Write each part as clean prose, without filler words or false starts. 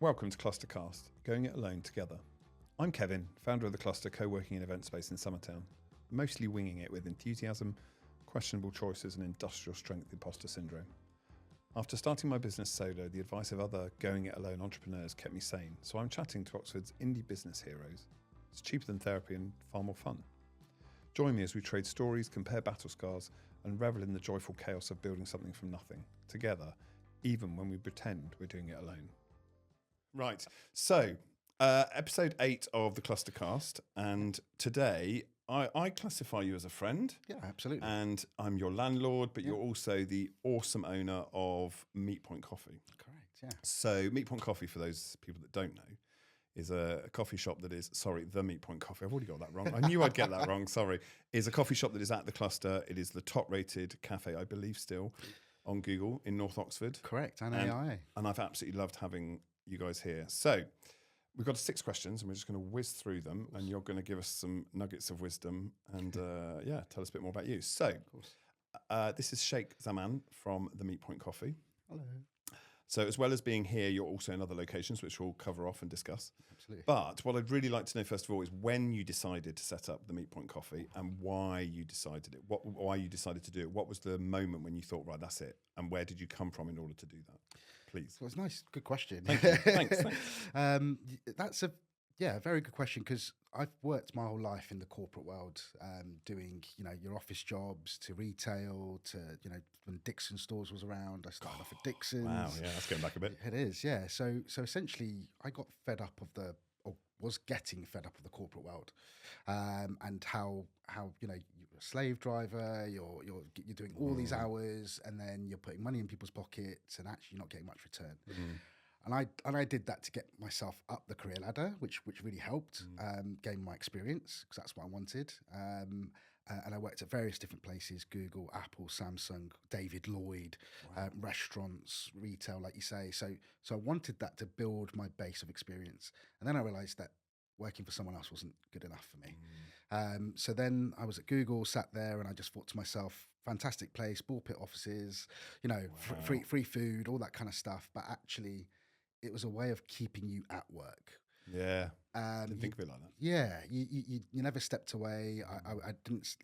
Welcome to ClusterCast, going it alone together. I'm Kevin, founder of the Cluster co-working and event space in Summertown, mostly winging it with enthusiasm, questionable choices and industrial strength imposter syndrome. After starting my business solo, the advice of other going it alone entrepreneurs kept me sane, so I'm chatting to Oxford's indie business heroes. It's cheaper than therapy and far more fun. Join me as we trade stories, compare battle scars, and revel in the joyful chaos of building something from nothing, together, even when we pretend we're doing it alone. Right, so episode 8 of the ClusterCast, and today I classify you as a friend. Yeah, absolutely. And I'm your landlord, but you're also the awesome owner of Meat Point Coffee. Correct, yeah. So Meat Point Coffee, for those people that don't know, is a coffee shop that is, the Meat Point Coffee, I've already got that wrong. I knew I'd get that wrong, sorry. Is a coffee shop that is at the Cluster. It is the top rated cafe, I believe still, on Google in North Oxford. Correct, and AI. And I've absolutely loved having you guys here. So we've got 6 questions and we're just going to whiz through them and you're going to give us some nuggets of wisdom and tell us a bit more about you. So this is Shaek Zaman from the Meat Point Coffee. Hello. So as well as being here, you're also in other locations, which we'll cover off and discuss. Absolutely. But what I'd really like to know, first of all, is when you decided to set up the Meat Point Coffee and why you decided it. Why you decided to do it. What was the moment when you thought, right, that's it? And where did you come from in order to do that? Please. So it's nice, good question. Thank you. Thanks. That's a very good question because I've worked my whole life in the corporate world, doing your office jobs to retail to when Dixon stores was around. I started off at Dixon's. Wow, yeah, that's going back a bit. It is, yeah. So essentially, I got fed up of was getting fed up of the corporate world, and how you're a slave driver, you're doing all these hours, and then you're putting money in people's pockets, and actually not getting much return. And I did that to get myself up the career ladder, which really helped, gain my experience because that's what I wanted. And I worked at various different places: Google, Apple, Samsung, David Lloyd, restaurants, retail, like you say. So I wanted that to build my base of experience. And then I realized that working for someone else wasn't good enough for me. So then I was at Google, sat there, and I just thought to myself, fantastic place, ball pit offices, free food, all that kind of stuff. But actually, it was a way of keeping you at work. Yeah, didn't think of it like that. Yeah, you never stepped away. I didn't,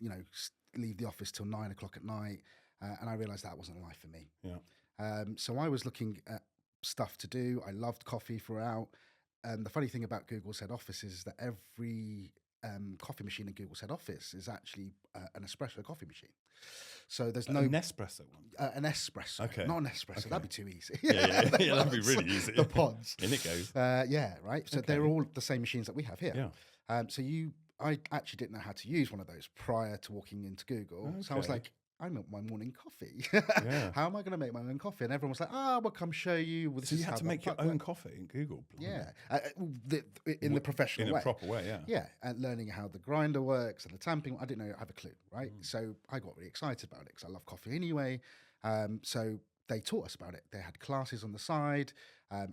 leave the office till 9 o'clock at night, and I realised that wasn't a life for me. Yeah. So I was looking at stuff to do. I loved coffee throughout. The funny thing about Google's head office is that every coffee machine in Google's head office is actually an espresso coffee machine. So there's no Nespresso one. an espresso, Okay. not an espresso. Okay. That'd be too easy. Yeah, that'd be really easy. The pods. In it goes. Right. So Okay. they're all the same machines that we have here. Yeah. I actually didn't know how to use one of those prior to walking into Google. So I was Okay. like, I make my morning coffee. Yeah. How am I going to make my own coffee? And everyone was like, we'll come show you. Well, this So is you had how to the make your fuck own works. coffee in Google. Yeah, in the professional in way. a proper way, yeah. Yeah, and learning how the grinder works and the tamping. I didn't know, I have a clue, right? So I got really excited about it because I love coffee anyway. So they taught us about it. They had classes on the side. I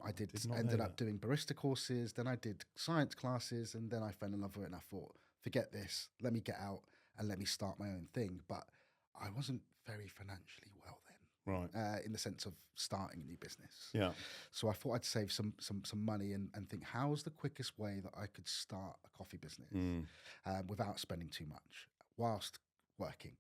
ended up doing barista courses. Then I did science classes, and then I fell in love with it. And I thought, forget this. Let me get out and let me start my own thing. But I wasn't very financially well then. Right. In the sense of starting a new business. Yeah. So I thought I'd save some money and think, how's the quickest way that I could start a coffee business without spending too much whilst working?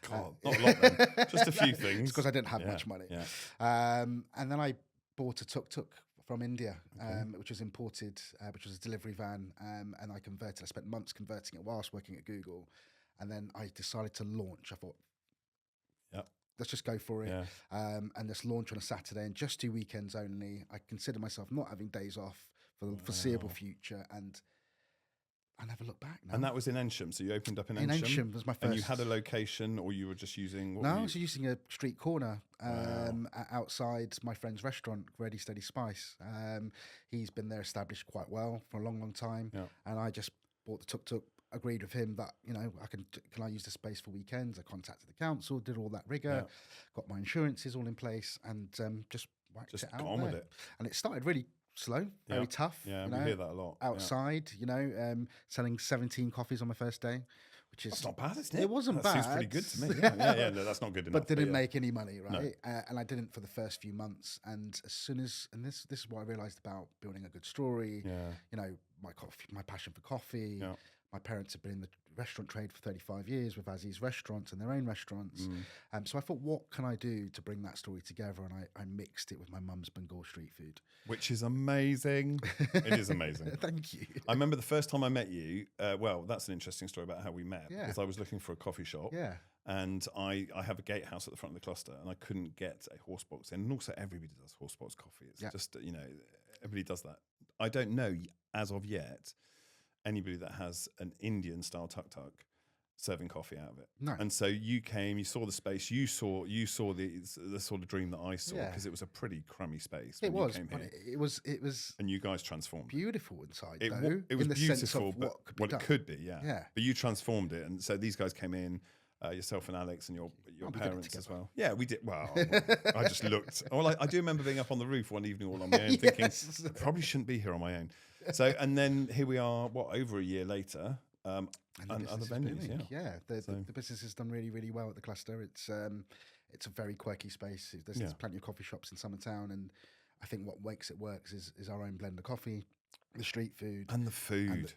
God, not a lot then. Just a few things. Because I didn't have much money. Yeah. And then I bought a tuk-tuk from India, which was imported, which was a delivery van, and I converted. I spent months converting it whilst working at Google. And then I decided to launch. I thought, let's just go for it. Yeah. And just launch on a Saturday and just do weekends only. I consider myself not having days off for the foreseeable future. And I never looked back now. And that was in Ensham. So you opened up in Ensham. In Ensham was my first. And you had a location, or you were just using? I was using a street corner outside my friend's restaurant, Ready Steady Spice. He's been there established quite well for a long, long time. Yeah. And I just bought the tuk-tuk, agreed with him that, can I use the space for weekends? I contacted the council, did all that rigor, got my insurances all in place, and just whacked it out. Got on with it. And it started really slow, very tough. Yeah, we hear that a lot. Outside, selling 17 coffees on my first day, which is That's not bad, isn't it? It wasn't that bad. Seems pretty good to me. Yeah. No, that's not good enough. But didn't yeah. make any money, No. right? And I didn't for the first few months. And as soon as, and this is what I realized about building a good story. Yeah. You know, my passion for coffee. Yeah. My parents have been in the restaurant trade for 35 years with Aziz restaurants and their own restaurants. So I thought, what can I do to bring that story together? And I mixed it with my mum's Bengal street food. Which is amazing. It is amazing. Thank you. I remember the first time I met you. Well, that's an interesting story about how we met. Yeah. Because I was looking for a coffee shop. Yeah. And I have a gatehouse at the front of the cluster, and I couldn't get a horse box in. And also, everybody does horse box coffee. It's just, everybody does that. I don't know, as of yet, anybody that has an Indian style tuk-tuk serving coffee out of it. No. And so you came, you saw the space, you saw the sort of dream that I saw, because it was a pretty crummy space. It when was. you came here. It was. And you guys transformed beautiful inside. it. Though, It was in the beautiful, sense of but what it could be, yeah. Yeah. But you transformed it, and so these guys came in. Yourself and Alex and your parents as well. Yeah, we did. Well, I just looked. Well, I do remember being up on the roof one evening all on my own, thinking I probably shouldn't be here on my own. So, and then here we are. Over a year later, and other venues. Yeah. The business has done really, really well at the cluster. It's a very quirky space. There's plenty of coffee shops in Summertown, and I think what makes it work is our own blend of coffee, the street food, and the food,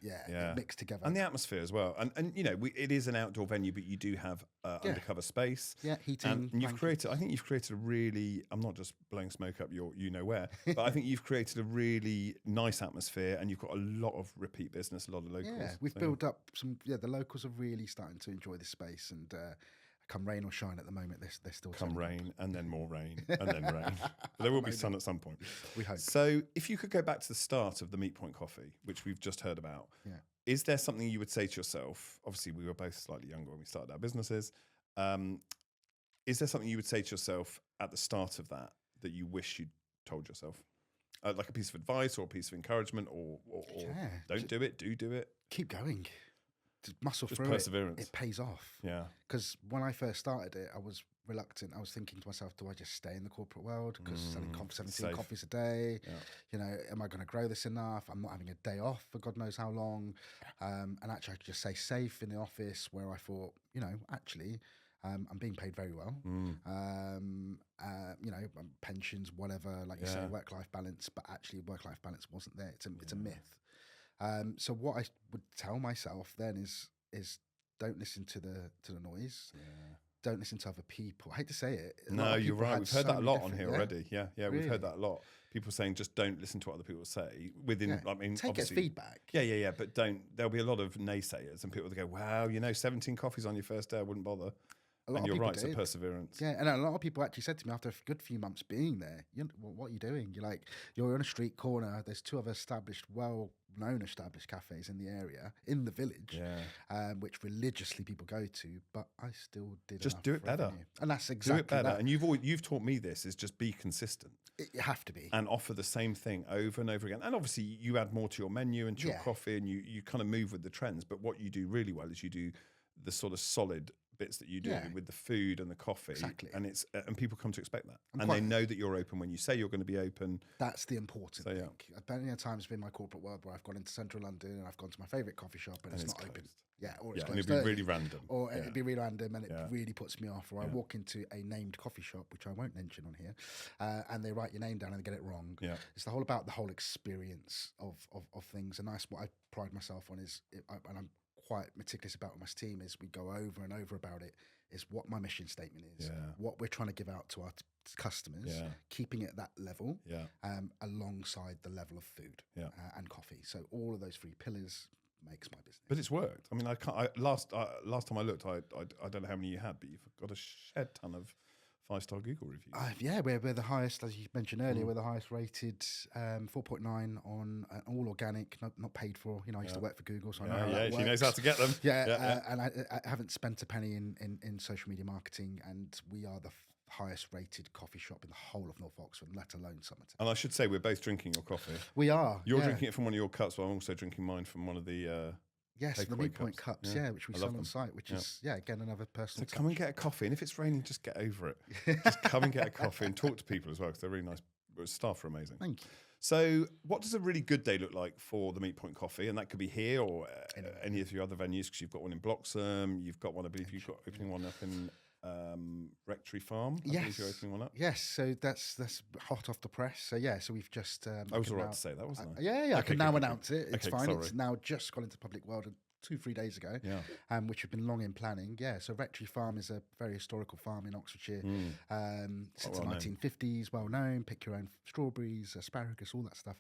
mixed together, and the atmosphere as well. And it is an outdoor venue, but you do have undercover space, heating. And you've created. I think you've created a really. I'm not just blowing smoke up your, where, but I think you've created a really nice atmosphere, and you've got a lot of repeat business, a lot of locals. Yeah, we've built up some. Yeah, the locals are really starting to enjoy this space, and come rain or shine at the moment, they're still come rain and then more rain and then rain. But there will be sun at some point. We hope. So if you could go back to the start of the Meat Point Coffee, which we've just heard about, is there something you would say to yourself? Obviously, we were both slightly younger when we started our businesses. Is there something you would say to yourself at the start of that you wish you'd told yourself? Like a piece of advice or a piece of encouragement, or don't do it, do it. Keep going. Just muscle Just through perseverance. it pays off. Yeah. Because when I first started it, I was reluctant. I was thinking to myself, do I just stay in the corporate world? Because selling 17 coffees a day, am I going to grow this enough? I'm not having a day off for God knows how long. And actually, I could just say safe in the office, where I thought, actually, I'm being paid very well. Pensions, whatever, like you say, work-life balance. But actually, work-life balance wasn't there. It's a myth. So what I would tell myself then is don't listen to the noise. Yeah. Don't listen to other people. I hate to say it. No, you're right. We've heard that a lot on here already. Yeah, really? We've heard that a lot. People saying just don't listen to what other people say. Take it as feedback. Yeah. But there'll be a lot of naysayers and people that go, wow, 17 coffees on your first day, I wouldn't bother. And you're right, it's a perseverance. Yeah, and a lot of people actually said to me after a good few months being there, what are you doing? You're on a street corner. There's two other well-known established cafes in the area, in the village, which religiously people go to. But I still did just do it better, revenue. And that's exactly do it better. that. And you've taught me this: is just be consistent. You have to be, and offer the same thing over and over again. And obviously, you add more to your menu and to your coffee, and you kind of move with the trends. But what you do really well is you do the sort of solid bits that you do with the food and the coffee, and and people come to expect that, and they know that you're open when you say you're going to be open. That's the important thing. Plenty of times in my corporate world where I've gone into central London and I've gone to my favourite coffee shop and it's not closed. Open. Yeah, or it's closed. And it'd be really random. Or it'd be really random, and it really puts me off. Or I walk into a named coffee shop, which I won't mention on here, and they write your name down and they get it wrong. Yeah. It's about the whole experience of things, and that's what I pride myself on. And I'm quite meticulous about with my team, is we go over and over about it, is what my mission statement is, what we're trying to give out to our customers, keeping it at that level, alongside the level of food and coffee. So all of those three pillars makes my business. But it's worked. I mean, last time I looked, I don't know how many you had, but you've got a shed ton of 5-star Google reviews. We're the highest, as you mentioned earlier, we're the highest rated, 4.9 on all organic, not paid for. I used to work for Google, so I know how that works. She knows how to get them. And I haven't spent a penny in social media marketing, and we are the highest rated coffee shop in the whole of North Oxford, let alone Summertown. And I should say, we're both drinking your coffee. We are. You're drinking it from one of your cups, but I'm also drinking mine from one of the... Yes, the Meat Point cups, which we sell on site, which is, again, another personal touch. Come and get a coffee, and if it's raining, just get over it. Just come and get a coffee and talk to people as well, because they're really nice. Staff are amazing. Thank you. So, what does a really good day look like for the Meat Point Coffee? And that could be here or any of your other venues, because you've got one in Bloxham, you've got one, I believe you've got opening one up in Rectory Farm. I believe you're opening one up. Yes, so that's hot off the press. So yeah, so we've just. I was all right to say that, wasn't I? Yeah, okay, I can now announce it. It's fine. Sorry. It's now just gone into the public world 2-3 days ago. Yeah. Which have been long in planning. Yeah, so Rectory Farm is a very historical farm in Oxfordshire. Since the 1950s, well known. Pick your own strawberries, asparagus, all that stuff.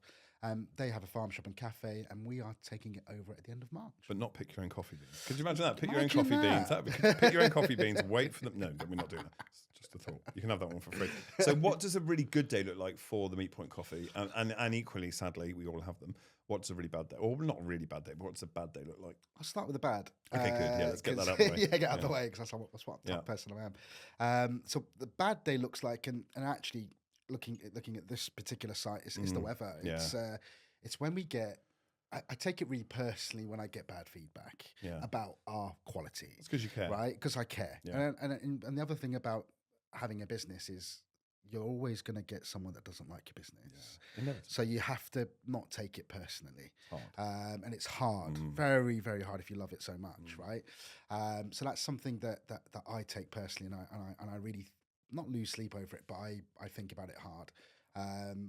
They have a farm shop and cafe, and we are taking it over at the end of March. But not pick your own coffee beans. Could you imagine that? Pick your own coffee beans. Pick your own coffee beans. Wait for them. No, we're not doing that. It's just a thought. You can have that one for free. So, what does a really good day look like for the Meat Point Coffee? And equally, sadly, we all have them. What's a really bad day? Or not really bad day, but what's a bad day look like? I'll start with the bad. Okay, good. Yeah, let's get that out of the way. Get out of the way, because that's what type of person I am. So the bad day looks like, and actually looking at this particular site is the weather. It's when we get. I take it really personally when I get bad feedback about our quality. It's because you care, right? Because I care. Yeah. And the other thing about having a business is, you're always going to get someone that doesn't like your business. Yeah. So you have to not take it personally. It's hard. And it's hard, very, very hard if you love it so much, right? So that's something that I take personally, and I really not lose sleep over it, but I think about it hard.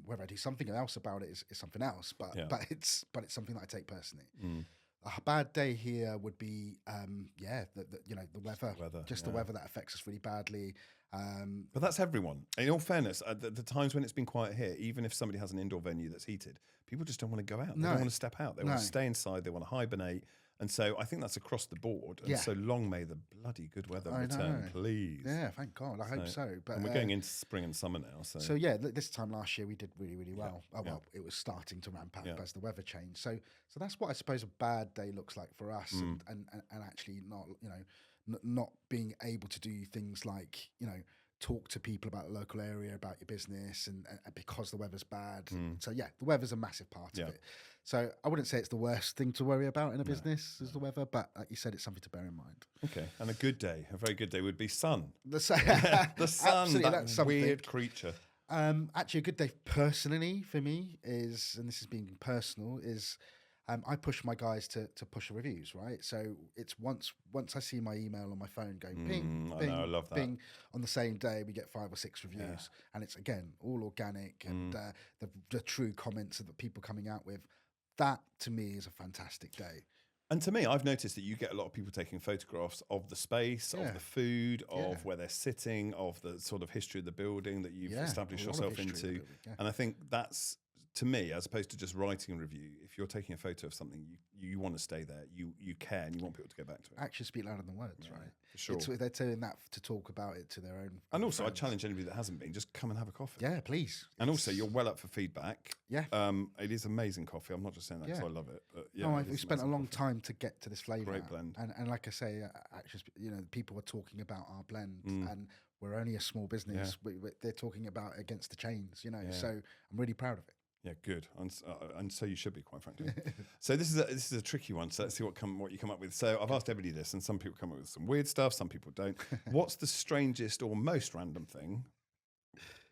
Whether I do something else about it is something else, but it's something that I take personally. A bad day here would be, the weather. The weather that affects us really badly. But that's everyone. In all fairness, the times when it's been quiet here, even if somebody has an indoor venue that's heated, people just don't want to go out. They don't want to step out. They want to stay inside. They want to hibernate. And so I think that's across the board. And so long may the bloody good weather return, please. Yeah, thank God. I hope so. But and we're going into spring and summer now. So this time last year we did really, really well. Well, it was starting to ramp up as the weather changed. So that's what I suppose a bad day looks like for us, and actually not being able to do things like, talk to people about the local area, about your business, and because the weather's bad. So the weather's a massive part of it. So I wouldn't say it's the worst thing to worry about in a business is the weather, but like you said, it's something to bear in mind. Okay, and a very good day would be sun. The sun, the sun, that's weird creature. Actually, a good day personally for me is, and this is being personal, is I push my guys to push the reviews, right? So it's once I see my email on my phone going ping, ping, I love that. ping, on the same day we get 5 or 6 reviews, and it's again all organic and the true comments that people coming out with. That to me is a fantastic day. And to me, I've noticed that you get a lot of people taking photographs of the space, of the food, of where they're sitting, of the sort of history of the building that you've established yourself into. And I think that's, to me, as opposed to just writing a review, if you're taking a photo of something, you want to stay there, you care, and you want people to go back to it. Actions speak louder than words, right? For sure. They're doing that to talk about it to their own. And also, friends. I challenge anybody that hasn't been, just come and have a coffee. Yeah, please. And also, you're well up for feedback. Yeah. It is amazing coffee. I'm not just saying that because I love it. But we spent a long time to get to this flavour. Great blend. And like I say, actually, people were talking about our blend, and we're only a small business. They're talking about it against the chains, So I'm really proud of it. Yeah, good, and so you should be, quite frankly. So this is a tricky one. So let's see what you come up with. So I've asked everybody this, and some people come up with some weird stuff, some people don't. What's the strangest or most random thing,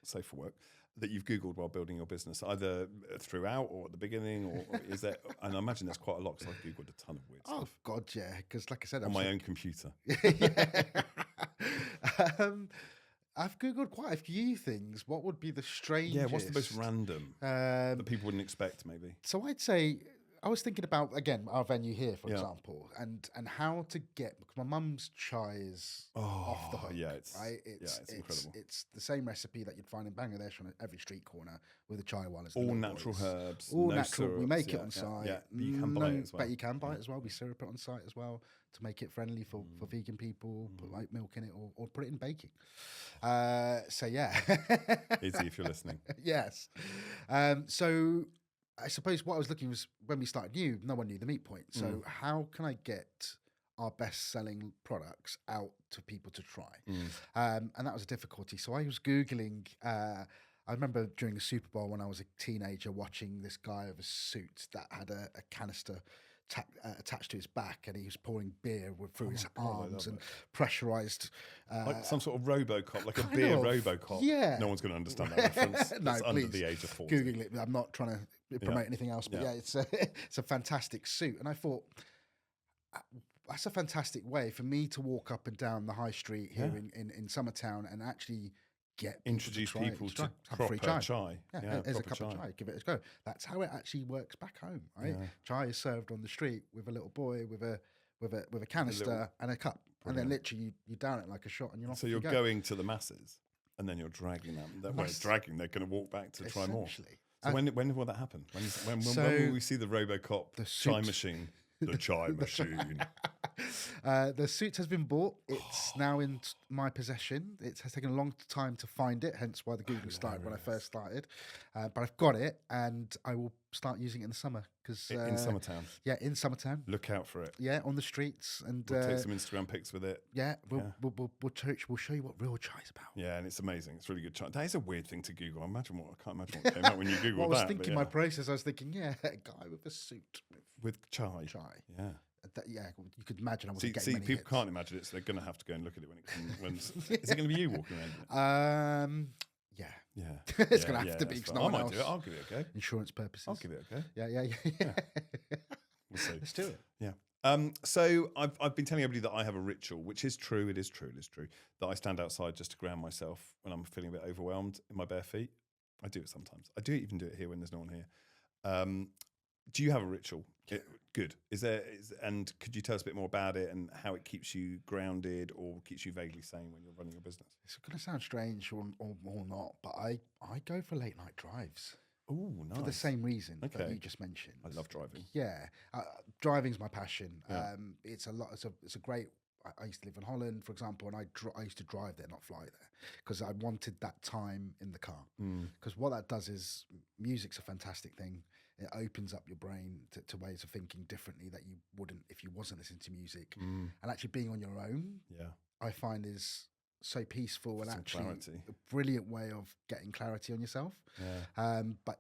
safe for work, that you've Googled while building your business, either throughout or at the beginning, or is there? And I imagine there's quite a lot, because I've Googled a ton of weird stuff. Oh God, yeah, because like I said, on my own computer. I've Googled quite a few things. What would be the strangest? Yeah, what's the most random that people wouldn't expect, maybe? So I'd say, I was thinking about, again, our venue here, for example, and how to get, because my mum's chai is off the hook. Yeah, it's incredible. It's the same recipe that you'd find in Bangladesh on every street corner with the chai one. All natural herbs. All no natural. syrups, we make it on site. Yeah, but you can buy it as well. But you can buy it as well. We syrup it on site as well to make it friendly for vegan people. Put oat milk in it or put it in baking. So yeah. Easy if you're listening. Yes. So I suppose what I was looking was, when we started new, no one knew the Meat Point. So how can I get our best-selling products out to people to try? And that was a difficulty. So I was Googling. I remember during the Super Bowl when I was a teenager watching this guy with a suit that had a canister attached to his back, and he was pouring beer through his God, I arms love and pressurized. Like some sort of RoboCop, like a kind beer of, RoboCop. yeah. No one's going to understand that reference. No, It's under please. the age of 40. Googling it. I'm not trying to promote anything else, but Yeah. it's a fantastic suit. And I thought, that's a fantastic way for me to walk up and down the high street here in Summertown and actually Introduce people to have a free proper chai. chai. Yeah, there's a proper cup of chai. Give it a go. That's how it actually works back home, right? Yeah. Chai is served on the street with a little boy with a canister and a cup, and then literally you down it like a shot, and you're off. So you're going to the masses, and then you're dragging them. They're dragging. They're going to walk back to try more. So when will that happen? When will we see the RoboCop chai machine? The chai machine. The suit has been bought. It's now in my possession. It has taken a long time to find it, hence why the Googling started when I first started. But I've got it, and I will start using it in the summer. In Summertown? Yeah, in Summertown. Look out for it. Yeah, on the streets. And we'll take some Instagram pics with it. Yeah, we'll show you what real chai is about. Yeah, and it's amazing. It's really good chai. That is a weird thing to Google. I can't imagine what came out when you Googled I was that. thinking my process. I was thinking, a guy with a suit. With chai. Yeah. You could imagine I wasn't getting many people hits. can't imagine it, so they're going to have to go and look at it when it comes. Is it going to be you walking around? Yeah. Yeah. It's going to have to be. I might do it. I'll give it a go. Insurance purposes. I'll give it a go. Yeah. We'll see. Let's do it. Yeah. So I've been telling everybody that I have a ritual, which is true. It is true. That I stand outside just to ground myself when I'm feeling a bit overwhelmed in my bare feet. I do it sometimes. I do even do it here when there's no one here. Do you have a ritual? Good. And could you tell us a bit more about it and how it keeps you grounded or keeps you vaguely sane when you're running your business? It's going to sound strange or not, but I go for late night drives. Oh, nice. For the same reason that you just mentioned. I love driving. Yeah. Driving's my passion. Yeah. It's a great... I used to live in Holland, for example, and I used to drive there, not fly there, because I wanted that time in the car. Because what that does is music's a fantastic thing. It opens up your brain to ways of thinking differently that you wouldn't if you wasn't listening to music. And actually being on your own, I find is so peaceful and actually a brilliant way of getting clarity on yourself. But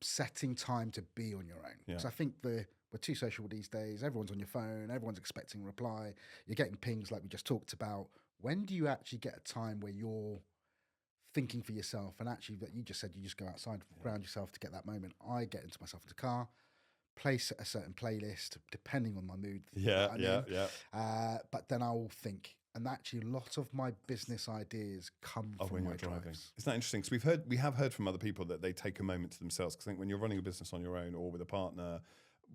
setting time to be on your own. Because I think we're too social these days. Everyone's on your phone. Everyone's expecting a reply. You're getting pings like we just talked about. When do you actually get a time where you're thinking for yourself? And actually, that you just said, you just go outside, ground yourself to get that moment. I get into myself in the car, place a certain playlist depending on my mood. But then I will think. And actually, a lot of my business ideas come from when my you're driving. drives. Isn't that interesting? Because we have heard from other people that they take a moment to themselves. Because I think when you're running a business on your own or with a partner,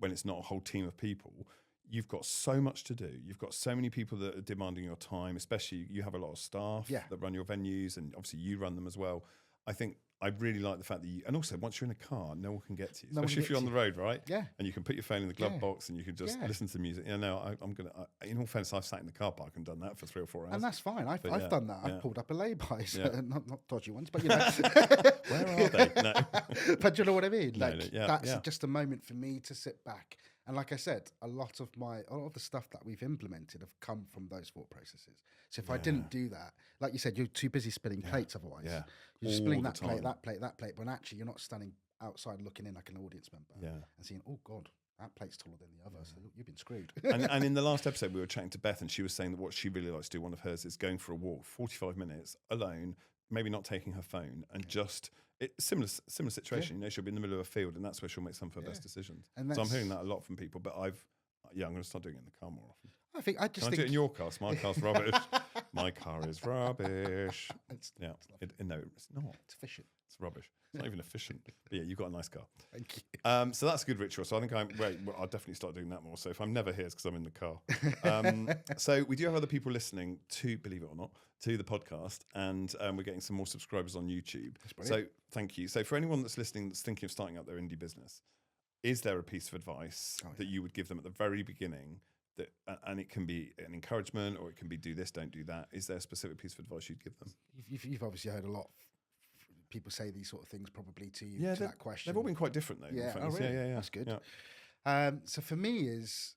when it's not a whole team of people, you've got so much to do. You've got so many people that are demanding your time, especially you have a lot of staff that run your venues, and obviously you run them as well. I think I really like the fact that and also once you're in a car, no one can get to you, especially if you're on the road, right? Yeah. And you can put your phone in the glove box and you can just listen to music. I'm going to, in all fairness, I've sat in the car park and done that for 3 or 4 hours. And that's fine. I've done that. I've pulled up a lay-bys, not dodgy ones, but Where are they? No. But you know what I mean? Like that's just a moment for me to sit back. And like I said, a lot of the stuff that we've implemented have come from those thought processes. So if I didn't do that, like you said, you're too busy spinning plates otherwise. Yeah. You're spinning that plate, that plate, but actually you're not standing outside looking in like an audience member and saying, oh God, that plate's taller than the other, so you've been screwed. and in the last episode, we were chatting to Beth, and she was saying that what she really likes to do, one of hers, is going for a walk, 45 minutes alone, maybe not taking her phone, and just... similar situation, she'll be in the middle of a field, and that's where she'll make some of her best decisions. So I'm hearing that a lot from people, but I'm going to start doing it in the car more often. Can I do it in your car? My car's rubbish. My car is rubbish. It's no, it's not. It's efficient. It's rubbish. It's not even efficient. But yeah, you've got a nice car. Thank you. So that's a good ritual. So I think I'll definitely start doing that more. So if I'm never here, it's because I'm in the car. So we do have other people listening to, believe it or not, to the podcast, and we're getting some more subscribers on YouTube. So thank you. So for anyone that's listening that's thinking of starting up their indie business, is there a piece of advice that you would give them at the very beginning? That, and it can be an encouragement, or it can be do this, don't do that. Is there a specific piece of advice you'd give them? You've obviously heard a lot of people say these sort of things probably to you, to that question. They've all been quite different though. Yeah, oh, really? Yeah. That's good. Yeah. So for me is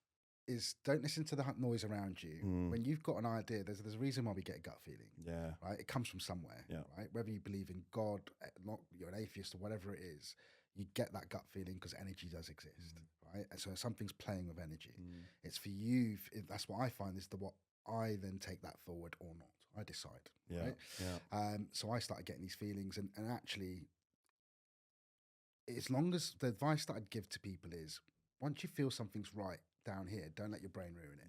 don't listen to the noise around you. When you've got an idea, there's a reason why we get a gut feeling. Yeah. Right? It comes from somewhere. Yeah. Right? Whether you believe in God, not you're an atheist or whatever it is, you get that gut feeling because energy does exist, right? And so something's playing with energy. It's for you. That's what I find is what I then take that forward or not. I decide, right? Yeah. So I started getting these feelings, and actually, as long as the advice that I'd give to people is, once you feel something's right down here, don't let your brain ruin it.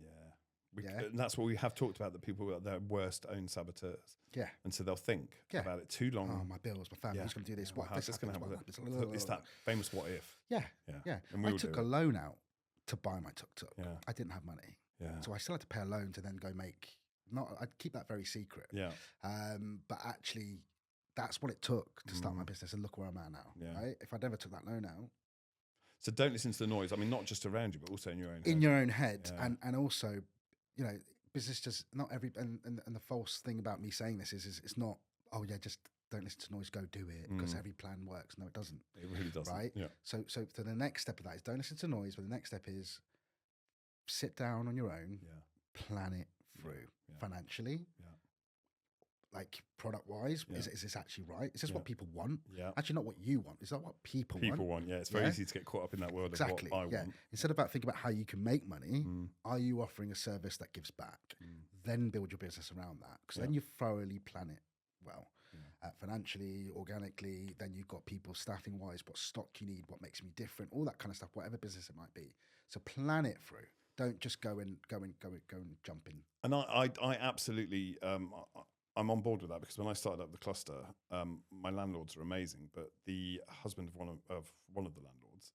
And that's what we have talked about, that people are their worst own saboteurs. Yeah. And so they'll think about it too long. Oh, my bills, my family's going to do this. What how's this going to happen? It's that famous what if. Yeah. And I took a loan out to buy my tuk-tuk. Yeah. I didn't have money. Yeah. So I still had to pay a loan to then go make, I'd keep that very secret. Yeah. But actually, that's what it took to start my business, and look where I'm at now. Yeah. Right? If I never took that loan out. So don't listen to the noise. I mean, not just around you, but also in your own head. In your own head. Yeah. And also, you know, business just not every, and the false thing about me saying this is it's not, oh yeah, just don't listen to noise, go do it because every plan works. No, it doesn't. It really doesn't. Right? Yeah. So the next step of that is don't listen to noise, but the next step is sit down on your own, plan it through financially. Like product wise, is this actually right? Is this what people want? Yeah. Actually, not what you want. Is that what people want? People want, yeah. It's very easy to get caught up in that world of what I want. Instead of thinking about how you can make money, are you offering a service that gives back? Then build your business around that. Because then you thoroughly plan it well. Financially, organically, then you've got people staffing wise, what stock you need, what makes me different, all that kind of stuff, whatever business it might be. So plan it through. Don't just go and jump in. And I absolutely I'm on board with that, because when I started up the cluster, my landlords are amazing, but the husband of one of the landlords,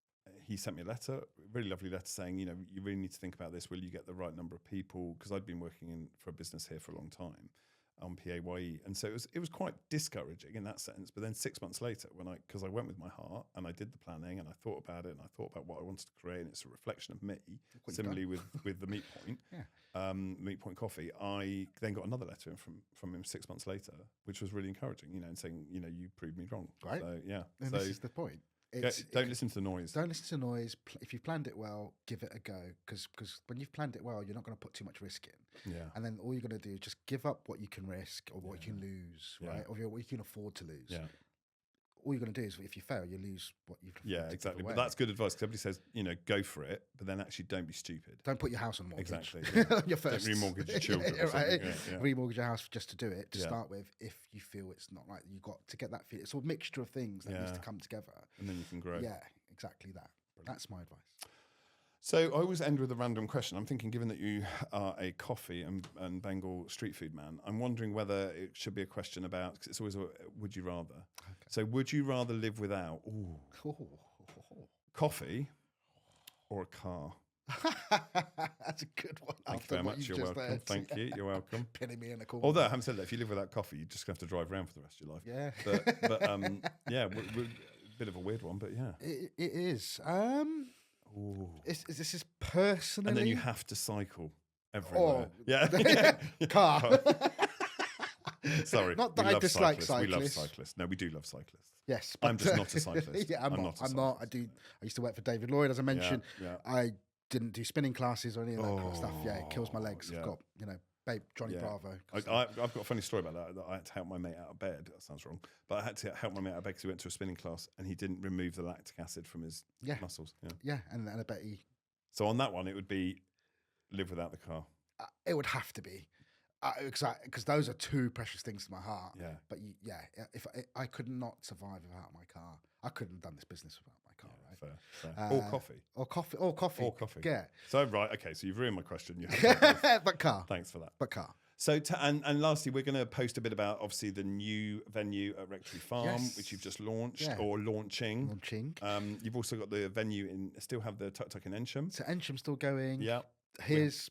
he sent me a letter, a really lovely letter saying, you know, you really need to think about this. Will you get the right number of people? Because I'd been working for a business here for a long time on PAYE, and so it was quite discouraging in that sense. But then 6 months later, because I went with my heart and I did the planning and I thought about it and I thought about what I wanted to create, and it's a reflection of me. Similarly with the Meat Point, Meat Point Coffee, I then got another letter in from him 6 months later, which was really encouraging, you know, and saying, you know, you proved me wrong. Right. So and this is the point. Don't listen to the noise. Don't listen to noise. If you've planned it well, give it a go. Because when you've planned it well, you're not going to put too much risk in. Yeah. And then all you're going to do is just give up what you can risk or what you can lose, right? Or what you can afford to lose. Yeah. All you're going to do is, if you fail, you lose what you've. Yeah, exactly. But that's good advice, because everybody says, you know, go for it, but then actually don't be stupid. Don't put your house on mortgage. Exactly. Your first. Don't remortgage your children. Right? Remortgage your house just to do it, to start with. If you feel it's not right, you've got to get that feel. It's a mixture of things that needs to come together. And then you can grow. Yeah, exactly that. That's my advice. So I always end with a random question. I'm thinking, given that you are a coffee and Bengal street food man, I'm wondering whether it should be a question about, because it's always a would you rather. Okay. So would you rather live without coffee or a car? That's a good one. Thank you very much. You're welcome. Thank you. You're welcome. Pinning me in a corner. Although I haven't said that, if you live without coffee, you're just going to have to drive around for the rest of your life. Yeah. But yeah, bit of a weird one, but yeah. It is. This is personally. And then you have to cycle everywhere. Car. Sorry. Not that I dislike cyclists. We love cyclists. No, we do love cyclists. Yes. I'm just not a cyclist. Yeah, I'm not. I used to work for David Lloyd, as I mentioned. Yeah. I didn't do spinning classes or any of that kind of stuff. Yeah, it kills my legs. I've got, babe, Johnny Bravo. I've got a funny story about that I had to help my mate out of bed. That sounds wrong. But I had to help my mate out of bed because he went to a spinning class and he didn't remove the lactic acid from his muscles. Yeah, and I bet he... So on that one, it would be live without the car. It would have to be. Because those are two precious things to my heart. Yeah. But if I could not survive without my car, I couldn't have done this business without my car, right? Fair. Or coffee. Or coffee. Yeah. So right, okay. So you've ruined my question. You but car. Thanks for that. But car. So and lastly, we're going to post a bit about obviously the new venue at Rectory Farm, which you've just launched or launching. You've also got the venue still have the Tuk Tuk in Ensham. So Ensham's still going. Yeah. Here's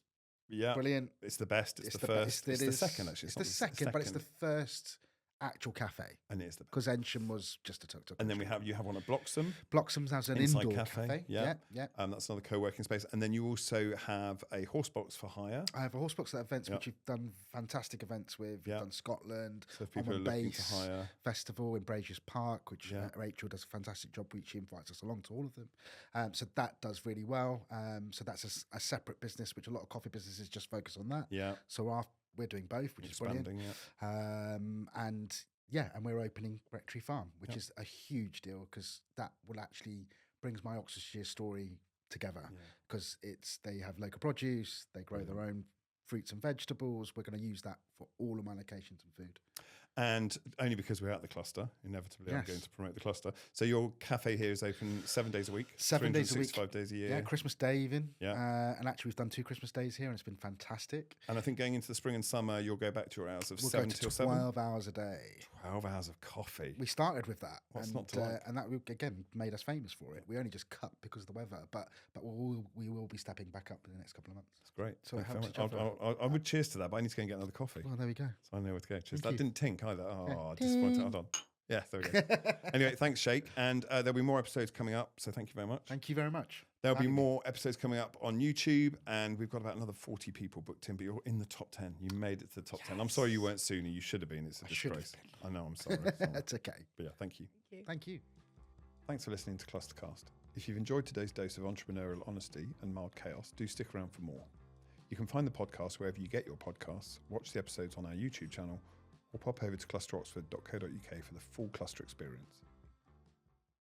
brilliant. It's the best. It's the first. It's the second actually. It's the second, but it's the first actual cafe. And it's the because Ensham was just a Tuk Tuk. And then you have one at Bloxham. Bloxham's has an indoor cafe. Yeah. That's another co-working space. And then you also have a horse box for hire. I have a horse box at events, which you've done fantastic events with. You've done Scotland. So if people are looking to hire. Festival in Braziers Park, which Rachel does a fantastic job. She invites us along to all of them. So that does really well. So that's a separate business, which a lot of coffee businesses just focus on that. Yeah. So we're doing both, which is brilliant. And and we're opening Rectory Farm, which is a huge deal because that will actually brings my Oxfordshire story together because they have local produce, they grow their own fruits and vegetables. We're going to use that for all of my locations and food. And only because we're at the cluster, inevitably I'm going to promote the cluster. So your cafe here is open 7 days a week, 7 days a week, 5 days a year. Yeah, Christmas Day even. Yeah. And actually we've done 2 Christmas days here and it's been fantastic. And I think going into the spring and summer, you'll go back to your hours of We'll 7 go to till 7. 12 hours a day. 12 hours of coffee. We started with that. What's not to like? And that, again, made us famous for it. We only just cut because of the weather, but we will be stepping back up in the next couple of months. That's great. So I would cheers to that, but I need to go and get another coffee. Well, there we go. So I know where to go. Cheers. That didn't tink either. Oh, disappointed. Hold on. Yeah, there we go. Anyway, thanks, Shaek. And there'll be more episodes coming up. So thank you very much. Thank you very much. There'll be more episodes coming up on YouTube. And we've got about another 40 people booked in, but you're in the top 10. You made it to the top 10. I'm sorry you weren't sooner. You should have been. It's a disgrace. I know, I'm sorry. That's okay. But yeah, thank you. Thank you. Thanks for listening to ClusterCast. If you've enjoyed today's dose of entrepreneurial honesty and mild chaos, do stick around for more. You can find the podcast wherever you get your podcasts, watch the episodes on our YouTube channel, or pop over to clusteroxford.co.uk for the full cluster experience.